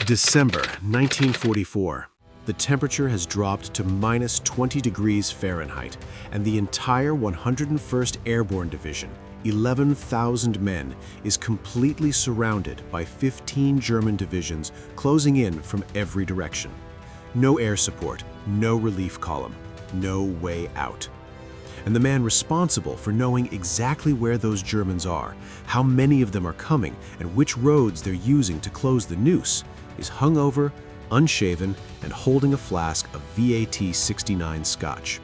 December 1944. The temperature has dropped to minus 20 degrees Fahrenheit, and the entire 101st Airborne Division, 11,000 men, is completely surrounded by 15 German divisions closing in from every direction. No air support, no relief column, no way out. And the man responsible for knowing exactly where those Germans are, how many of them are coming, and which roads they're using to close the noose, is hungover, unshaven, and holding a flask of VAT 69 Scotch.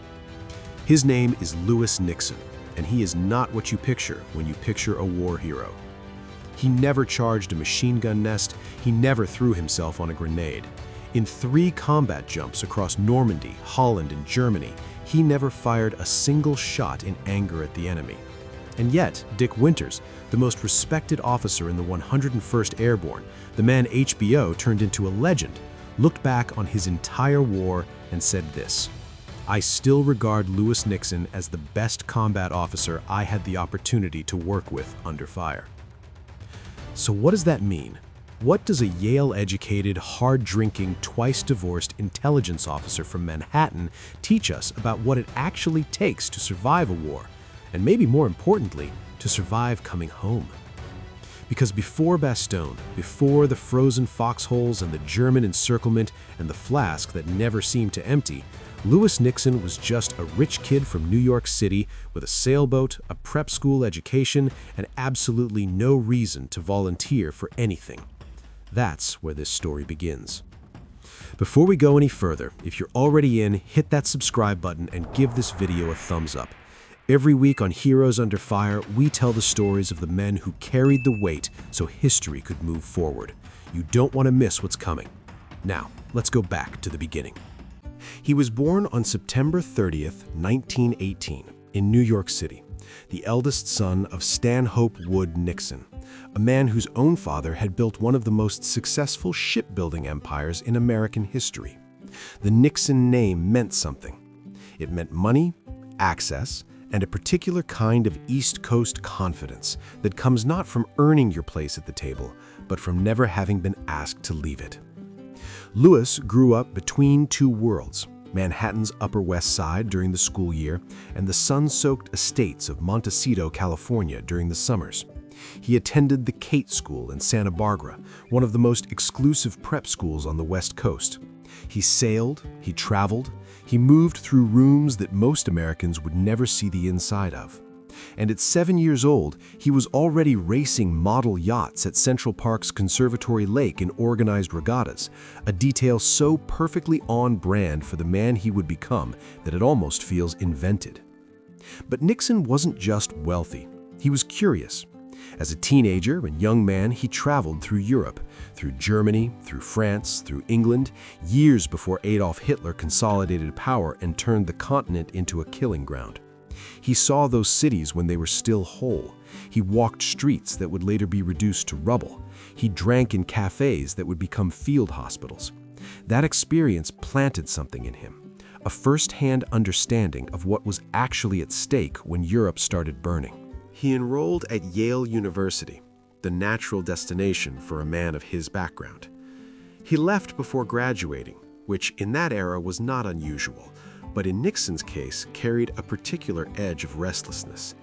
His name is Lewis Nixon, and he is not what you picture when you picture a war hero. He never charged a machine gun nest, he never threw himself on a grenade. In 3 combat jumps across Normandy, Holland, and Germany, he never fired a single shot in anger at the enemy. And yet, Dick Winters, the most respected officer in the 101st Airborne, the man HBO turned into a legend, looked back on his entire war and said this: "I still regard Lewis Nixon as the best combat officer I had the opportunity to work with under fire." So what does that mean? What does a Yale-educated, hard-drinking, twice-divorced intelligence officer from Manhattan teach us about what it actually takes to survive a war, and maybe more importantly, to survive coming home? Because before Bastogne, before the frozen foxholes and the German encirclement and the flask that never seemed to empty, Lewis Nixon was just a rich kid from New York City with a sailboat, a prep school education, and absolutely no reason to volunteer for anything. That's where this story begins. Before we go any further, if you're already in, hit that subscribe button and give this video a thumbs up. Every week on Heroes Under Fire, we tell the stories of the men who carried the weight so history could move forward. You don't want to miss what's coming. Now, let's go back to the beginning. He was born on September 30th, 1918, in New York City, the eldest son of Stanhope Wood Nixon, a man whose own father had built one of the most successful shipbuilding empires in American history. The Nixon name meant something. It meant money, access, and a particular kind of East Coast confidence that comes not from earning your place at the table, but from never having been asked to leave it. Lewis grew up between 2 worlds, Manhattan's Upper West Side during the school year and the sun-soaked estates of Montecito, California during the summers. He attended the Kate School in Santa Barbara, one of the most exclusive prep schools on the West Coast. He sailed, he traveled, he moved through rooms that most Americans would never see the inside of. And at 7 years old, he was already racing model yachts at Central Park's Conservatory Lake in organized regattas, a detail so perfectly on brand for the man he would become that it almost feels invented. But Nixon wasn't just wealthy. He was curious. As a teenager and young man, he traveled through Europe, through Germany, through France, through England, years before Adolf Hitler consolidated power and turned the continent into a killing ground. He saw those cities when they were still whole. He walked streets that would later be reduced to rubble. He drank in cafes that would become field hospitals. That experience planted something in him, a first-hand understanding of what was actually at stake when Europe started burning. He enrolled at Yale University, the natural destination for a man of his background. He left before graduating, which in that era was not unusual, but in Nixon's case carried a particular edge of restlessness.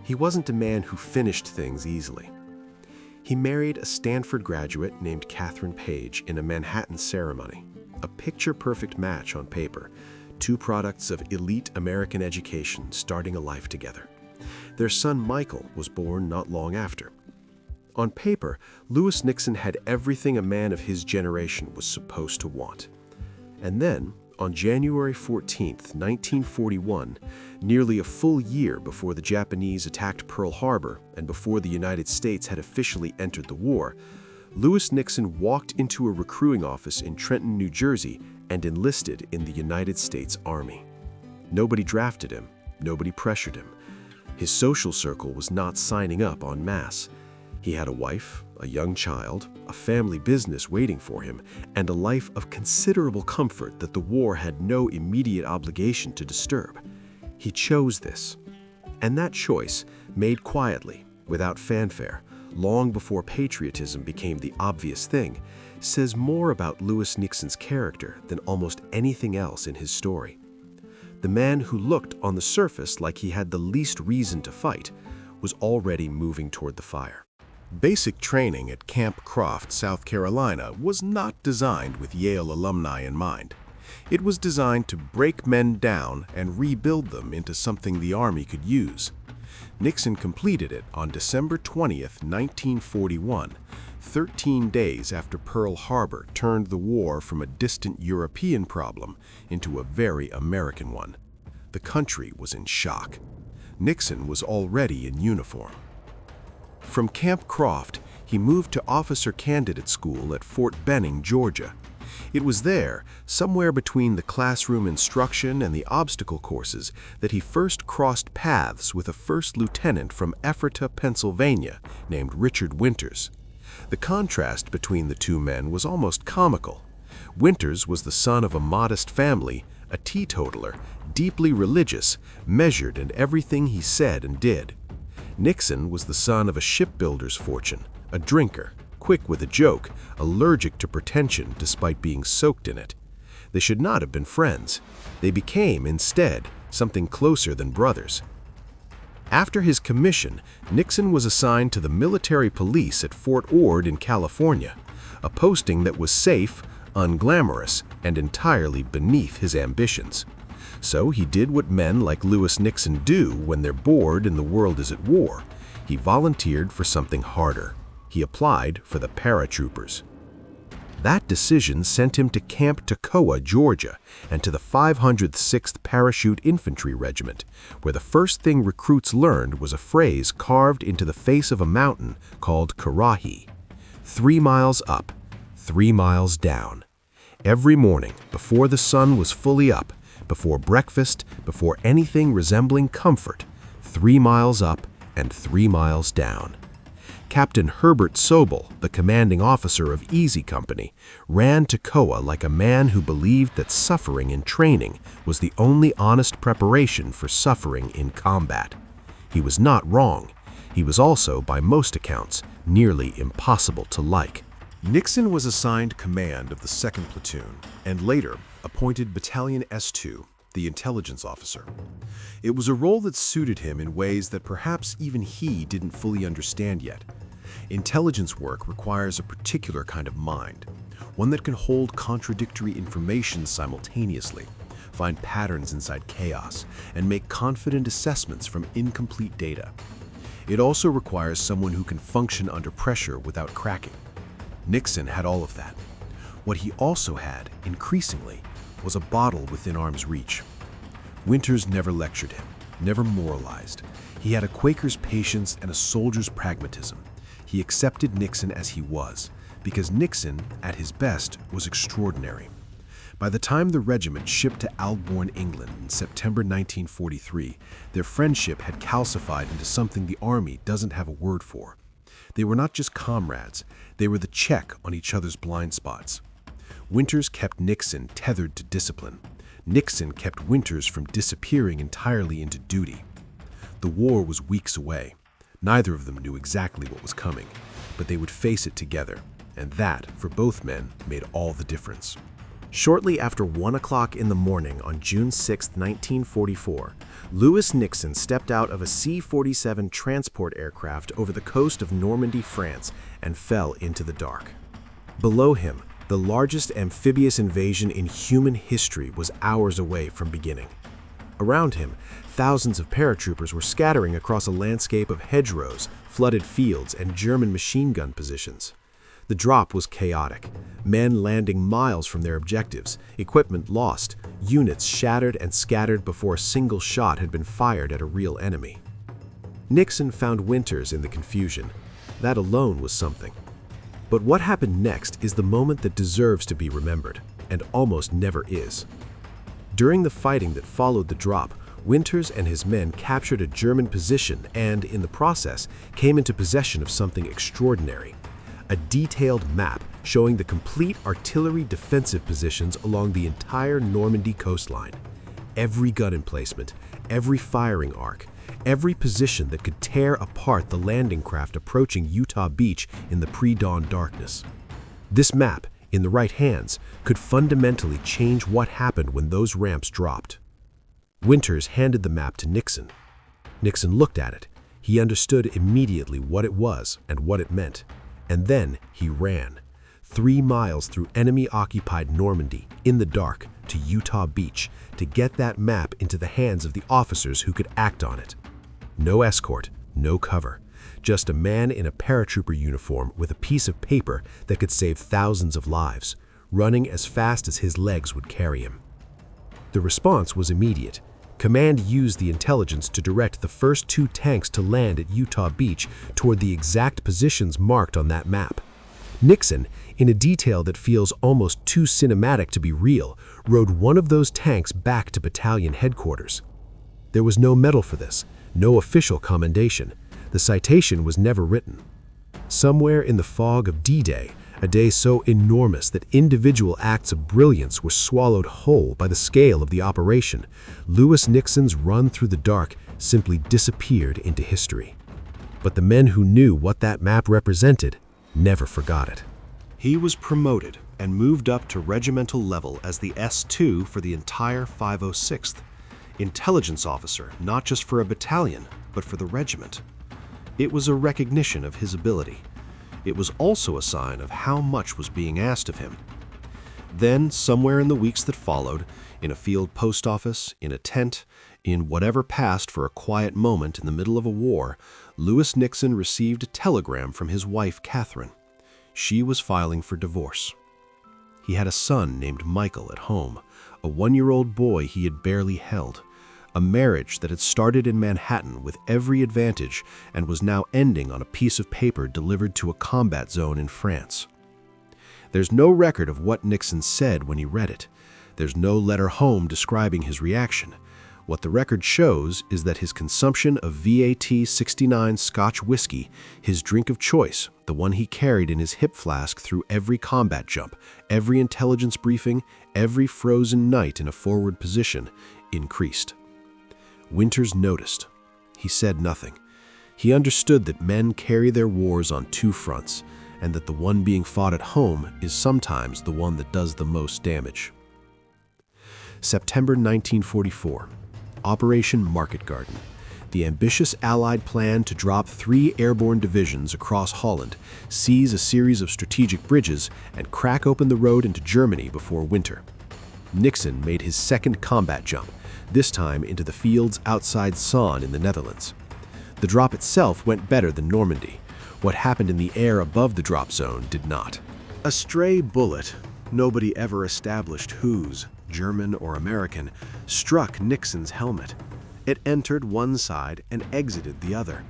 He wasn't a man who finished things easily. He married a Stanford graduate named Catherine Page in a Manhattan ceremony, a picture-perfect match on paper, 2 products of elite American education starting a life together. Their son Michael was born not long after. On paper, Lewis Nixon had everything a man of his generation was supposed to want. And then, on January 14th, 1941, nearly a full year before the Japanese attacked Pearl Harbor and before the United States had officially entered the war, Lewis Nixon walked into a recruiting office in Trenton, New Jersey, and enlisted in the United States Army. Nobody drafted him, nobody pressured him. His social circle was not signing up en masse. He had a wife, a young child, a family business waiting for him, and a life of considerable comfort that the war had no immediate obligation to disturb. He chose this. And that choice, made quietly, without fanfare, long before patriotism became the obvious thing, says more about Lewis Nixon's character than almost anything else in his story. The man who looked on the surface like he had the least reason to fight was already moving toward the fire. Basic training at Camp Croft, South Carolina, was not designed with Yale alumni in mind. It was designed to break men down and rebuild them into something the Army could use. Nixon completed it on December 20th, 1941, 13 days after Pearl Harbor turned the war from a distant European problem into a very American one. The country was in shock. Nixon was already in uniform. From Camp Croft, he moved to Officer Candidate School at Fort Benning, Georgia. It was there, somewhere between the classroom instruction and the obstacle courses, that he first crossed paths with a first lieutenant from Ephrata, Pennsylvania, named Richard Winters. The contrast between the two men was almost comical. Winters was the son of a modest family, a teetotaler, deeply religious, measured in everything he said and did. Nixon was the son of a shipbuilder's fortune, a drinker, quick with a joke, allergic to pretension despite being soaked in it. They should not have been friends. They became, instead, something closer than brothers. After his commission, Nixon was assigned to the military police at Fort Ord in California, a posting that was safe, unglamorous, and entirely beneath his ambitions. So he did what men like Lewis Nixon do when they're bored and the world is at war. He volunteered for something harder. He applied for the paratroopers. That decision sent him to Camp Toccoa, Georgia, and to the 506th Parachute Infantry Regiment, where the first thing recruits learned was a phrase carved into the face of a mountain called Karahi. 3 miles up, 3 miles down. Every morning, before the sun was fully up, before breakfast, before anything resembling comfort, 3 miles up and 3 miles down. Captain Herbert Sobel, the commanding officer of Easy Company, ran Toccoa like a man who believed that suffering in training was the only honest preparation for suffering in combat. He was not wrong. He was also, by most accounts, nearly impossible to like. Nixon was assigned command of the 2nd Platoon and later appointed Battalion S2, the intelligence officer. It was a role that suited him in ways that perhaps even he didn't fully understand yet. Intelligence work requires a particular kind of mind, one that can hold contradictory information simultaneously, find patterns inside chaos, and make confident assessments from incomplete data. It also requires someone who can function under pressure without cracking. Nixon had all of that. What he also had, increasingly, was a bottle within arm's reach. Winters never lectured him, never moralized. He had a Quaker's patience and a soldier's pragmatism. He accepted Nixon as he was, because Nixon, at his best, was extraordinary. By the time the regiment shipped to Airborne, England in September 1943, their friendship had calcified into something the Army doesn't have a word for. They were not just comrades, they were the check on each other's blind spots. Winters kept Nixon tethered to discipline. Nixon kept Winters from disappearing entirely into duty. The war was weeks away. Neither of them knew exactly what was coming, but they would face it together, and that, for both men, made all the difference. Shortly after 1 o'clock in the morning on June 6, 1944, Lewis Nixon stepped out of a C-47 transport aircraft over the coast of Normandy, France, and fell into the dark. Below him, the largest amphibious invasion in human history was hours away from beginning. Around him, thousands of paratroopers were scattering across a landscape of hedgerows, flooded fields, and German machine gun positions. The drop was chaotic, men landing miles from their objectives, equipment lost, units shattered and scattered before a single shot had been fired at a real enemy. Nixon found Winters in the confusion. That alone was something. But what happened next is the moment that deserves to be remembered, and almost never is. During the fighting that followed the drop, Winters and his men captured a German position and, in the process, came into possession of something extraordinary. A detailed map showing the complete artillery defensive positions along the entire Normandy coastline. Every gun emplacement, every firing arc, every position that could tear apart the landing craft approaching Utah Beach in the pre-dawn darkness. This map, in the right hands, could fundamentally change what happened when those ramps dropped. Winters handed the map to Nixon. Nixon looked at it. He understood immediately what it was and what it meant. And then he ran. 3 miles through enemy-occupied Normandy, in the dark, to Utah Beach, to get that map into the hands of the officers who could act on it. No escort, no cover. Just a man in a paratrooper uniform with a piece of paper that could save thousands of lives, running as fast as his legs would carry him. The response was immediate. Command used the intelligence to direct the first 2 tanks to land at Utah Beach toward the exact positions marked on that map. Nixon, in a detail that feels almost too cinematic to be real, rode one of those tanks back to battalion headquarters. There was no medal for this, no official commendation. The citation was never written. Somewhere in the fog of D-Day, a day so enormous that individual acts of brilliance were swallowed whole by the scale of the operation, Lewis Nixon's run through the dark simply disappeared into history. But the men who knew what that map represented never forgot it. He was promoted and moved up to regimental level as the S2 for the entire 506th. Intelligence officer, not just for a battalion, but for the regiment. It was a recognition of his ability. It was also a sign of how much was being asked of him. Then, somewhere in the weeks that followed, in a field post office, in a tent, in whatever passed for a quiet moment in the middle of a war, Lewis Nixon received a telegram from his wife, Catherine. She was filing for divorce. He had a son named Michael at home, a 1-year-old boy he had barely held, a marriage that had started in Manhattan with every advantage and was now ending on a piece of paper delivered to a combat zone in France. There's no record of what Nixon said when he read it. There's no letter home describing his reaction. What the record shows is that his consumption of VAT 69 Scotch whiskey, his drink of choice, the one he carried in his hip flask through every combat jump, every intelligence briefing, every frozen night in a forward position, increased. Winters noticed. He said nothing. He understood that men carry their wars on 2 fronts, and that the one being fought at home is sometimes the one that does the most damage. September 1944. Operation Market Garden. The ambitious Allied plan to drop 3 airborne divisions across Holland, seize a series of strategic bridges, and crack open the road into Germany before winter. Nixon made his second combat jump, this time into the fields outside Saun in the Netherlands. The drop itself went better than Normandy. What happened in the air above the drop zone did not. A stray bullet, nobody ever established whose, German or American, struck Nixon's helmet. It entered one side and exited the other.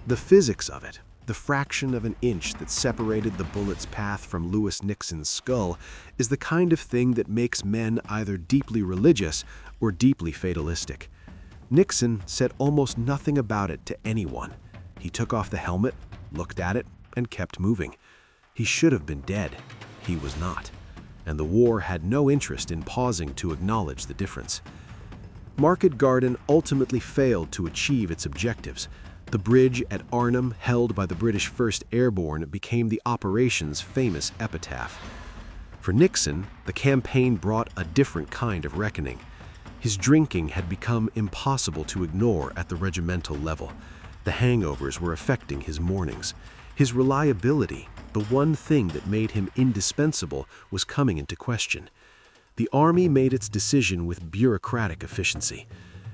The physics of it, the fraction of an inch that separated the bullet's path from Lewis Nixon's skull, is the kind of thing that makes men either deeply religious or deeply fatalistic. Nixon said almost nothing about it to anyone. He took off the helmet, looked at it, and kept moving. He should have been dead. He was not. And the war had no interest in pausing to acknowledge the difference. Market Garden ultimately failed to achieve its objectives. The bridge at Arnhem, held by the British 1st Airborne, became the operation's famous epitaph. For Nixon, the campaign brought a different kind of reckoning. His drinking had become impossible to ignore at the regimental level. The hangovers were affecting his mornings. His reliability, the one thing that made him indispensable, was coming into question. The Army made its decision with bureaucratic efficiency.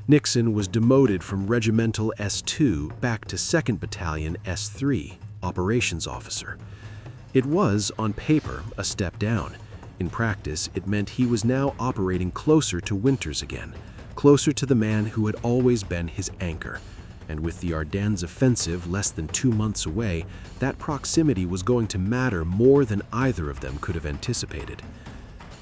Nixon was demoted from Regimental S2 back to 2nd Battalion S3, Operations Officer. It was, on paper, a step down. In practice, it meant he was now operating closer to Winters again, closer to the man who had always been his anchor. And with the Ardennes offensive less than 2 months away, that proximity was going to matter more than either of them could have anticipated.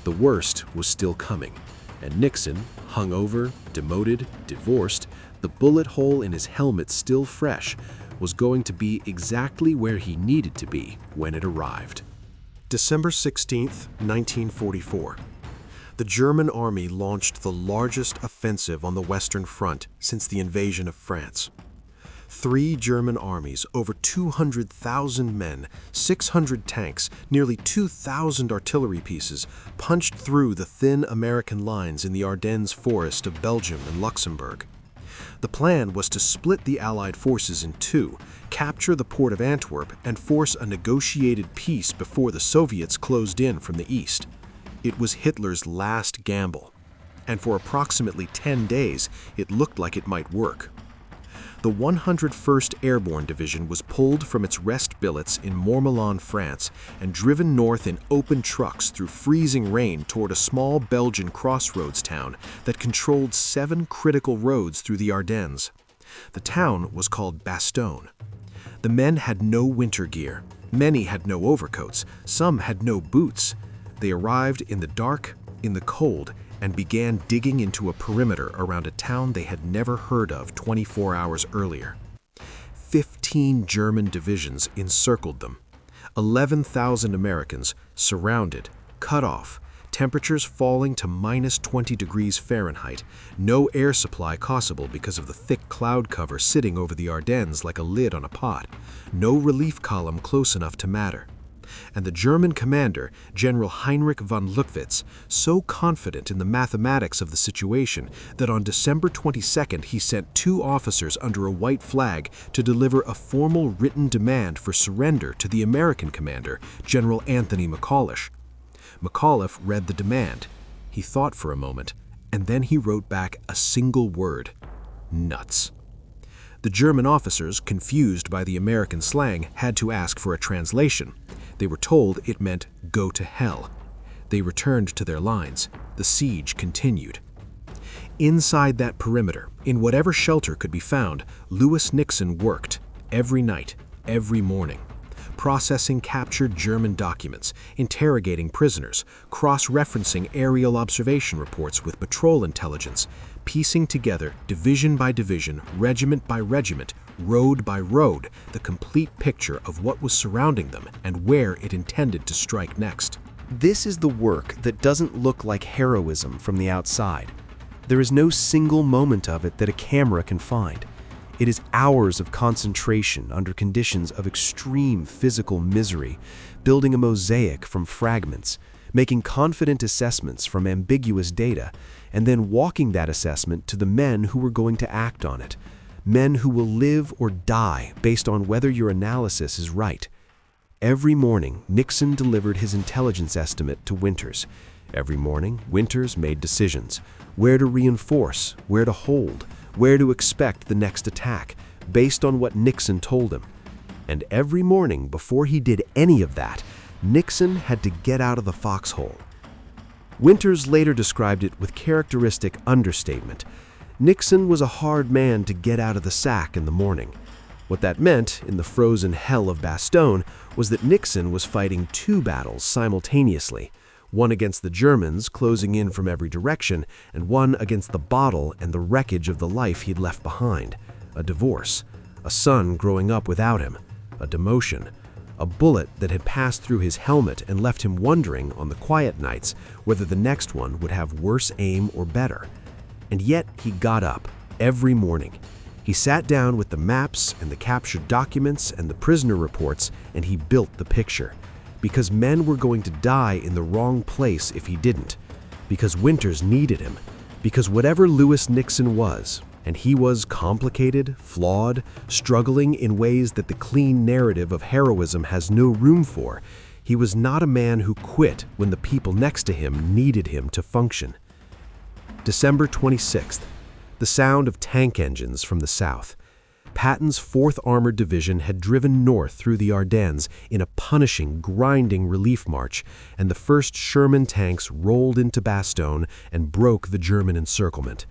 The worst was still coming, and Nixon, hungover, demoted, divorced, the bullet hole in his helmet still fresh, was going to be exactly where he needed to be when it arrived. December 16, 1944. The German army launched the largest offensive on the Western Front since the invasion of France. 3 German armies, over 200,000 men, 600 tanks, nearly 2,000 artillery pieces, punched through the thin American lines in the Ardennes forest of Belgium and Luxembourg. The plan was to split the Allied forces in two, capture the port of Antwerp, and force a negotiated peace before the Soviets closed in from the east. It was Hitler's last gamble, and for approximately 10 days, it looked like it might work. The 101st Airborne Division was pulled from its rest billets in Mourmelon, France, and driven north in open trucks through freezing rain toward a small Belgian crossroads town that controlled 7 critical roads through the Ardennes. The town was called Bastogne. The men had no winter gear. Many had no overcoats. Some had no boots. They arrived in the dark, in the cold, and began digging into a perimeter around a town they had never heard of 24 hours earlier. 15 German divisions encircled them. 11,000 Americans surrounded, cut off, temperatures falling to minus 20 degrees Fahrenheit, no air supply possible because of the thick cloud cover sitting over the Ardennes like a lid on a pot, no relief column close enough to matter. And the German commander, General Heinrich von Lückwitz, so confident in the mathematics of the situation that on December 22nd he sent 2 officers under a white flag to deliver a formal written demand for surrender to the American commander, General Anthony McAuliffe. McAuliffe read the demand. He thought for a moment, and then he wrote back a single word: nuts. The German officers, confused by the American slang, had to ask for a translation. They were told it meant go to hell. They returned to their lines. The siege continued. Inside that perimeter, in whatever shelter could be found, Lewis Nixon worked every night, every morning, processing captured German documents, interrogating prisoners, cross-referencing aerial observation reports with patrol intelligence, piecing together, division by division, regiment by regiment, road by road, the complete picture of what was surrounding them and where it intended to strike next. This is the work that doesn't look like heroism from the outside. There is no single moment of it that a camera can find. It is hours of concentration under conditions of extreme physical misery, building a mosaic from fragments, making confident assessments from ambiguous data, and then walking that assessment to the men who were going to act on it. Men who will live or die based on whether your analysis is right. Every morning, Nixon delivered his intelligence estimate to Winters. Every morning, Winters made decisions: where to reinforce, where to hold, where to expect the next attack, based on what Nixon told him. And every morning, before he did any of that, Nixon had to get out of the foxhole. Winters later described it with characteristic understatement. Nixon was a hard man to get out of the sack in the morning. What that meant, in the frozen hell of Bastogne, was that Nixon was fighting 2 battles simultaneously, one against the Germans, closing in from every direction, and one against the bottle and the wreckage of the life he'd left behind. A divorce, a son growing up without him, a demotion, a bullet that had passed through his helmet and left him wondering on the quiet nights whether the next one would have worse aim or better. And yet he got up every morning. He sat down with the maps and the captured documents and the prisoner reports, and he built the picture. Because men were going to die in the wrong place if he didn't. Because Winters needed him. Because whatever Lewis Nixon was, and he was complicated, flawed, struggling in ways that the clean narrative of heroism has no room for, he was not a man who quit when the people next to him needed him to function. December 26th, the sound of tank engines from the south. Patton's 4th Armored Division had driven north through the Ardennes in a punishing, grinding relief march, and the first Sherman tanks rolled into Bastogne and broke the German encirclement.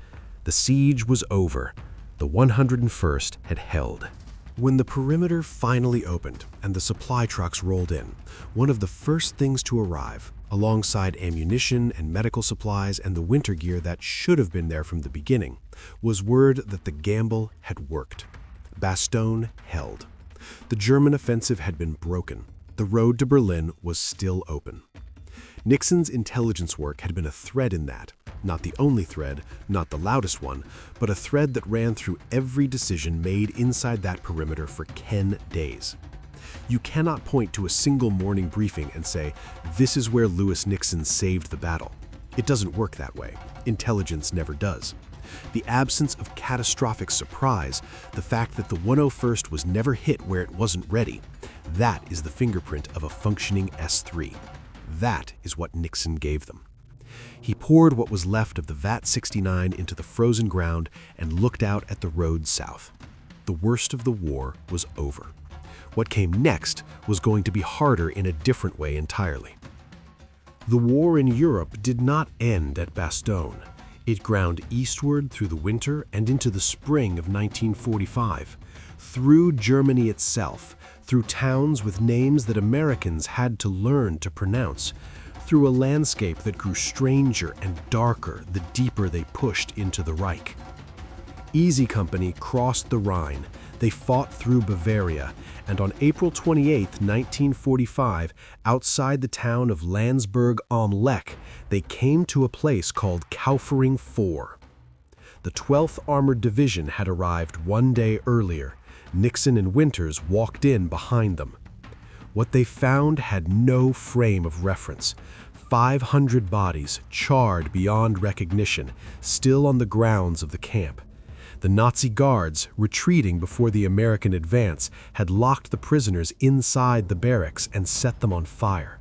The siege was over. The 101st had held. When the perimeter finally opened and the supply trucks rolled in, one of the first things to arrive, alongside ammunition and medical supplies and the winter gear that should have been there from the beginning, was word that the gamble had worked. Bastogne held. The German offensive had been broken. The road to Berlin was still open. Nixon's intelligence work had been a thread in that, Not the only thread, not the loudest one, but a thread that ran through every decision made inside that perimeter for 10 days. You cannot point to a single morning briefing and say, this is where Lewis Nixon saved the battle. It doesn't work that way. Intelligence never does. The absence of catastrophic surprise, the fact that the 101st was never hit where it wasn't ready, that is the fingerprint of a functioning S-3. That is what Nixon gave them. He poured what was left of the VAT-69 into the frozen ground and looked out at the road south. The worst of the war was over. What came next was going to be harder in a different way entirely. The war in Europe did not end at Bastogne. It ground eastward through the winter and into the spring of 1945, through Germany itself, through towns with names that Americans had to learn to pronounce, through a landscape that grew stranger and darker the deeper they pushed into the Reich. Easy Company crossed the Rhine. They fought through Bavaria, and on April 28, 1945, outside the town of Landsberg am Lech, they came to a place called Kaufering IV. The 12th Armored Division had arrived one day earlier. Nixon and Winters walked in behind them. What they found had no frame of reference. 500 bodies, charred beyond recognition, still on the grounds of the camp. The Nazi guards, retreating before the American advance, had locked the prisoners inside the barracks and set them on fire.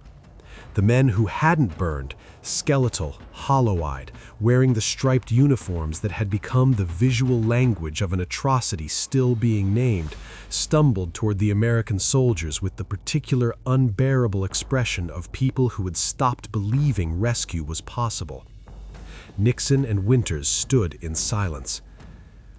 The men who hadn't burned, skeletal, hollow-eyed, wearing the striped uniforms that had become the visual language of an atrocity still being named, stumbled toward the American soldiers with the particular unbearable expression of people who had stopped believing rescue was possible. Nixon and Winters stood in silence.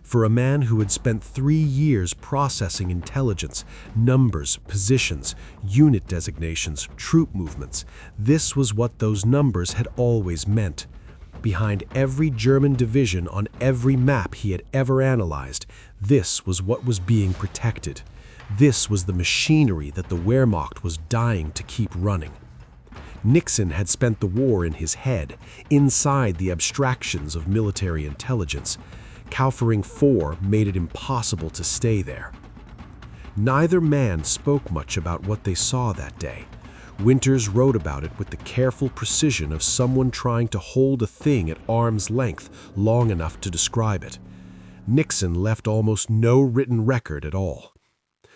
For a man who had spent 3 years processing intelligence, numbers, positions, unit designations, troop movements, this was what those numbers had always meant. Behind every German division on every map he had ever analyzed, this was what was being protected. This was the machinery that the Wehrmacht was dying to keep running. Nixon had spent the war in his head, inside the abstractions of military intelligence. Kaufering IV made it impossible to stay there. Neither man spoke much about what they saw that day. Winters wrote about it with the careful precision of someone trying to hold a thing at arm's length long enough to describe it. Nixon left almost no written record at all.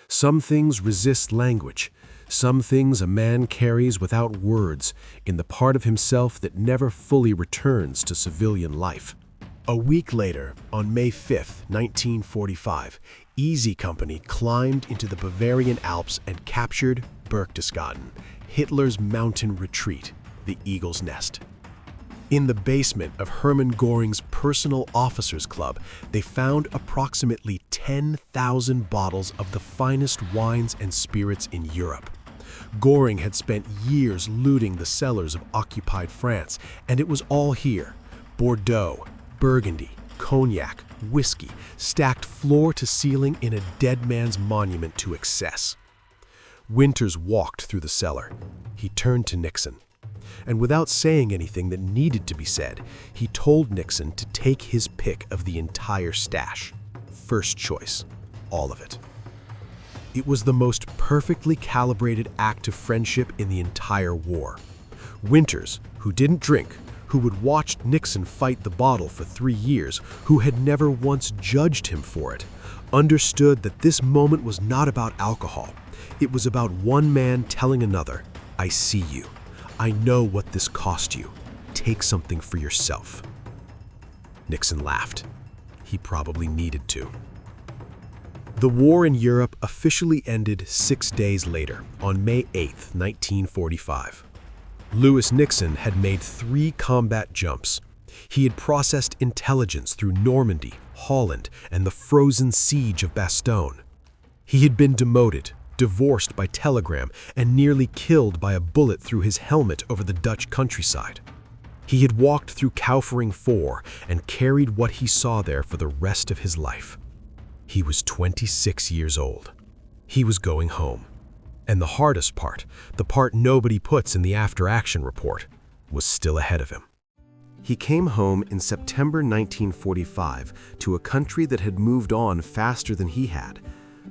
Some things resist language. Some things a man carries without words in the part of himself that never fully returns to civilian life. A week later, on May 5, 1945, Easy Company climbed into the Bavarian Alps and captured Berchtesgaden, Hitler's mountain retreat, the Eagle's Nest. In the basement of Hermann Göring's personal officers' club, they found approximately 10,000 bottles of the finest wines and spirits in Europe. Göring had spent years looting the cellars of occupied France, and it was all here: Bordeaux, Burgundy, cognac, whiskey, stacked floor to ceiling in a dead man's monument to excess. Winters walked through the cellar. He turned to Nixon. And without saying anything that needed to be said, he told Nixon to take his pick of the entire stash. First choice, all of it. It was the most perfectly calibrated act of friendship in the entire war. Winters, who didn't drink, who had watched Nixon fight the bottle for 3 years, who had never once judged him for it, understood that this moment was not about alcohol. It was about one man telling another, "I see you. I know what this cost you. Take something for yourself." Nixon laughed. He probably needed to. The war in Europe officially ended 6 days later, on May 8, 1945. Lewis Nixon had made 3 combat jumps. He had processed intelligence through Normandy, Holland, and the frozen siege of Bastogne. He had been demoted, divorced by telegram, and nearly killed by a bullet through his helmet over the Dutch countryside. He had walked through Kaufering IV and carried what he saw there for the rest of his life. He was 26 years old. He was going home. And the hardest part, the part nobody puts in the after-action report, was still ahead of him. He came home in September 1945 to a country that had moved on faster than he had.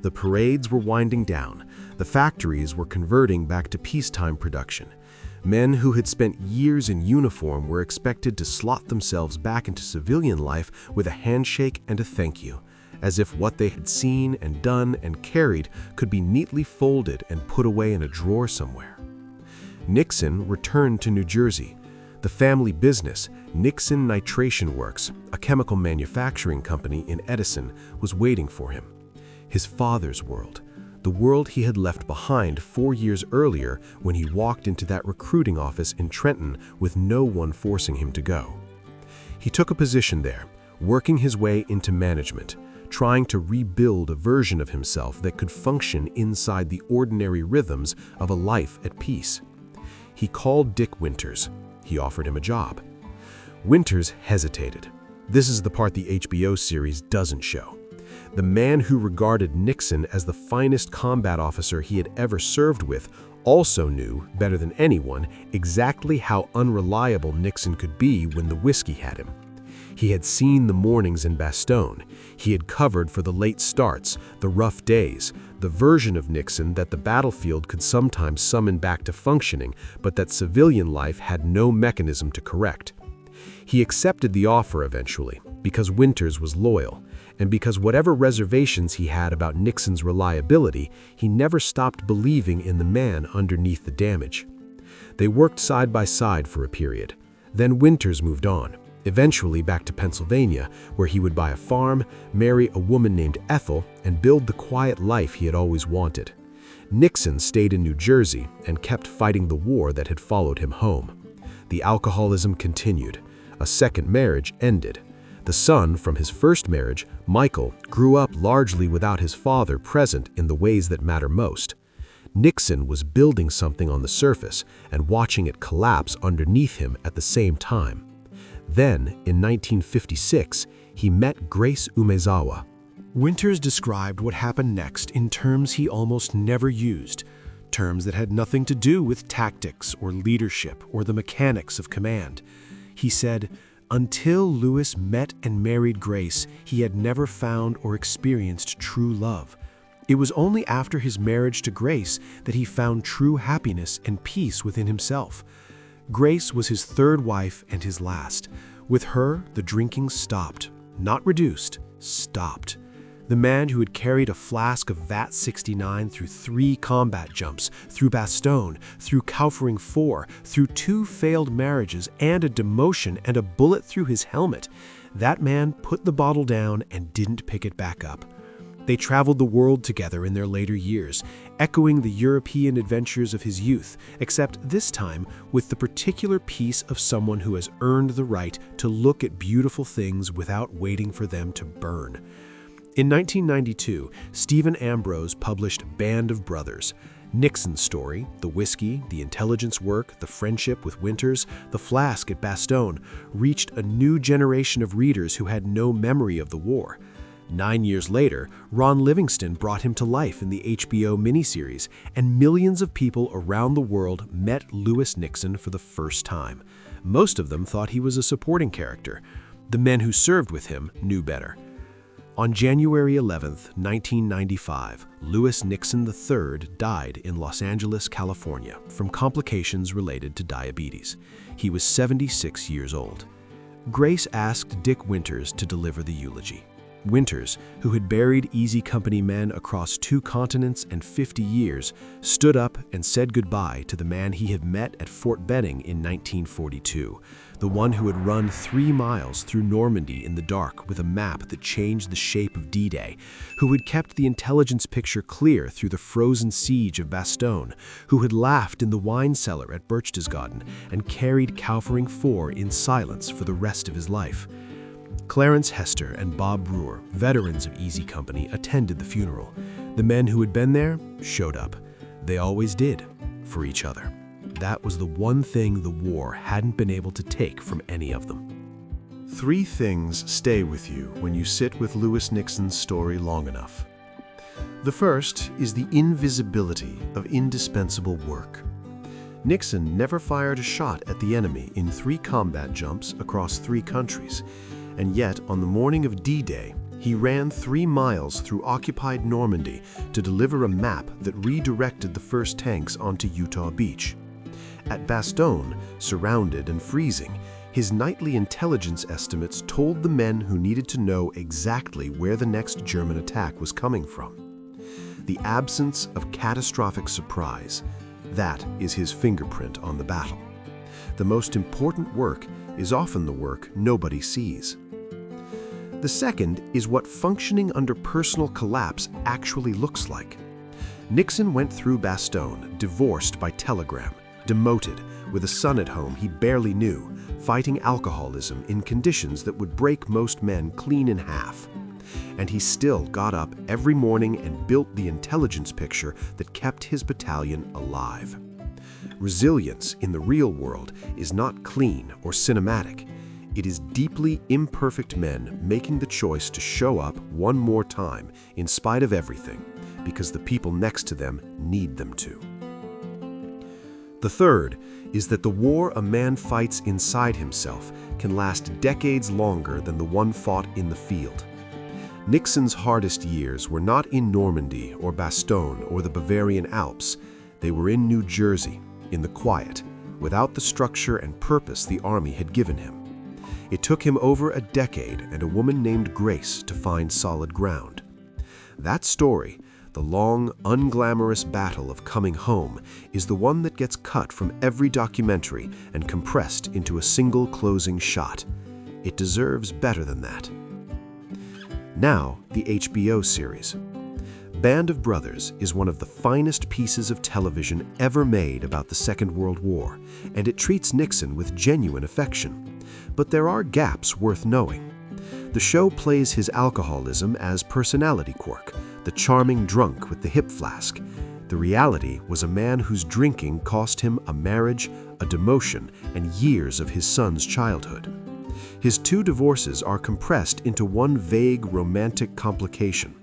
The parades were winding down. The factories were converting back to peacetime production. Men who had spent years in uniform were expected to slot themselves back into civilian life with a handshake and a thank you, as if what they had seen and done and carried could be neatly folded and put away in a drawer somewhere. Nixon returned to New Jersey. The family business, Nixon Nitration Works, a chemical manufacturing company in Edison, was waiting for him. His father's world, the world he had left behind 4 years earlier when he walked into that recruiting office in Trenton with no one forcing him to go. He took a position there, working his way into management, trying to rebuild a version of himself that could function inside the ordinary rhythms of a life at peace. He called Dick Winters. He offered him a job. Winters hesitated. This is the part the HBO series doesn't show. The man who regarded Nixon as the finest combat officer he had ever served with also knew, better than anyone, exactly how unreliable Nixon could be when the whiskey had him. He had seen the mornings in Bastogne. He had covered for the late starts, the rough days, the version of Nixon that the battlefield could sometimes summon back to functioning, but that civilian life had no mechanism to correct. He accepted the offer eventually, because Winters was loyal, and because whatever reservations he had about Nixon's reliability, he never stopped believing in the man underneath the damage. They worked side by side for a period. Then Winters moved on, eventually back to Pennsylvania, where he would buy a farm, marry a woman named Ethel, and build the quiet life he had always wanted. Nixon stayed in New Jersey and kept fighting the war that had followed him home. The alcoholism continued. A second marriage ended. The son from his first marriage, Michael, grew up largely without his father present in the ways that matter most. Nixon was building something on the surface and watching it collapse underneath him at the same time. Then, in 1956, he met Grace Umezawa. Winters described what happened next in terms he almost never used, terms that had nothing to do with tactics or leadership or the mechanics of command. He said, until Lewis met and married Grace, he had never found or experienced true love. It was only after his marriage to Grace that he found true happiness and peace within himself. Grace was his third wife and his last. With her, the drinking stopped. Not reduced, stopped. The man who had carried a flask of VAT 69 through 3 combat jumps, through Bastogne, through Kaufering IV, through 2 failed marriages and a demotion and a bullet through his helmet, that man put the bottle down and didn't pick it back up. They traveled the world together in their later years, echoing the European adventures of his youth, except this time with the particular peace of someone who has earned the right to look at beautiful things without waiting for them to burn. In 1992, Stephen Ambrose published Band of Brothers. Nixon's story, the whiskey, the intelligence work, the friendship with Winters, the flask at Bastogne, reached a new generation of readers who had no memory of the war. 9 years later, Ron Livingston brought him to life in the HBO miniseries, and millions of people around the world met Lewis Nixon for the first time. Most of them thought he was a supporting character. The men who served with him knew better. On January 11, 1995, Lewis Nixon III died in Los Angeles, California, from complications related to diabetes. He was 76 years old. Grace asked Dick Winters to deliver the eulogy. Winters, who had buried Easy Company men across 2 continents and 50 years, stood up and said goodbye to the man he had met at Fort Benning in 1942, the one who had run 3 miles through Normandy in the dark with a map that changed the shape of D-Day, who had kept the intelligence picture clear through the frozen siege of Bastogne, who had laughed in the wine cellar at Berchtesgaden and carried Kaufering IV in silence for the rest of his life. Clarence Hester and Bob Brewer, veterans of Easy Company, attended the funeral. The men who had been there showed up. They always did, for each other. That was the one thing the war hadn't been able to take from any of them. 3 things stay with you when you sit with Lewis Nixon's story long enough. The first is the invisibility of indispensable work. Nixon never fired a shot at the enemy in 3 combat jumps across 3 countries, and yet on the morning of D-Day, he ran 3 miles through occupied Normandy to deliver a map that redirected the first tanks onto Utah Beach. At Bastogne, surrounded and freezing, his nightly intelligence estimates told the men who needed to know exactly where the next German attack was coming from. The absence of catastrophic surprise, that is his fingerprint on the battle. The most important work is often the work nobody sees. The second is what functioning under personal collapse actually looks like. Nixon went through Bastogne, divorced by telegram, demoted, with a son at home he barely knew, fighting alcoholism in conditions that would break most men clean in half. And he still got up every morning and built the intelligence picture that kept his battalion alive. Resilience in the real world is not clean or cinematic. It is deeply imperfect men making the choice to show up one more time in spite of everything, because the people next to them need them to. The third is that the war a man fights inside himself can last decades longer than the one fought in the field. Nixon's hardest years were not in Normandy or Bastogne or the Bavarian Alps. They were in New Jersey, in the quiet, without the structure and purpose the army had given him. It took him over a decade and a woman named Grace to find solid ground. That story, the long, unglamorous battle of coming home, is the one that gets cut from every documentary and compressed into a single closing shot. It deserves better than that. Now, the HBO series. Band of Brothers is one of the finest pieces of television ever made about the Second World War, and it treats Nixon with genuine affection. But there are gaps worth knowing. The show plays his alcoholism as personality quirk, the charming drunk with the hip flask. The reality was a man whose drinking cost him a marriage, a demotion, and years of his son's childhood. His 2 divorces are compressed into one vague romantic complication.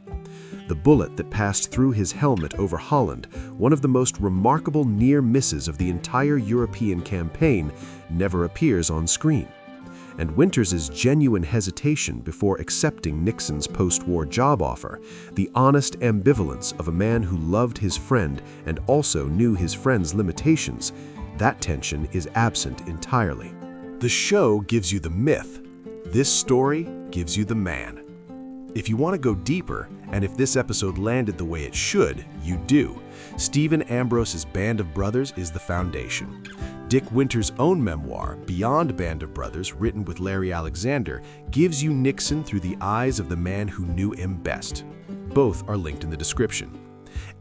The bullet that passed through his helmet over Holland, one of the most remarkable near misses of the entire European campaign, never appears on screen. And Winters's genuine hesitation before accepting Nixon's post-war job offer, the honest ambivalence of a man who loved his friend and also knew his friend's limitations, that tension is absent entirely. The show gives you the myth. This story gives you the man. If you want to go deeper, and if this episode landed the way it should, you do. Stephen Ambrose's Band of Brothers is the foundation. Dick Winter's own memoir, Beyond Band of Brothers, written with Larry Alexander, gives you Nixon through the eyes of the man who knew him best. Both are linked in the description.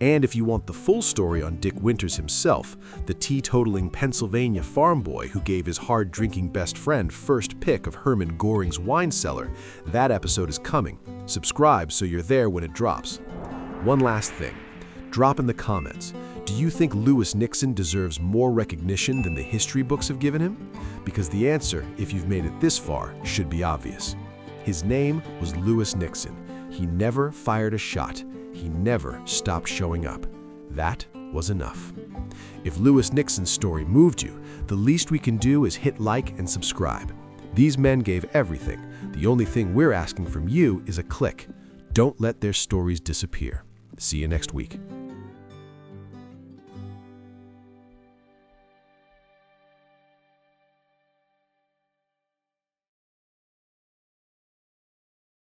And if you want the full story on Dick Winters himself, the teetotaling Pennsylvania farm boy who gave his hard-drinking best friend first pick of Hermann Göring's wine cellar, that episode is coming. Subscribe so you're there when it drops. One last thing. Drop in the comments. Do you think Lewis Nixon deserves more recognition than the history books have given him? Because the answer, if you've made it this far, should be obvious. His name was Lewis Nixon. He never fired a shot. He never stopped showing up. That was enough. If Lewis Nixon's story moved you, the least we can do is hit like and subscribe. These men gave everything. The only thing we're asking from you is a click. Don't let their stories disappear. See you next week.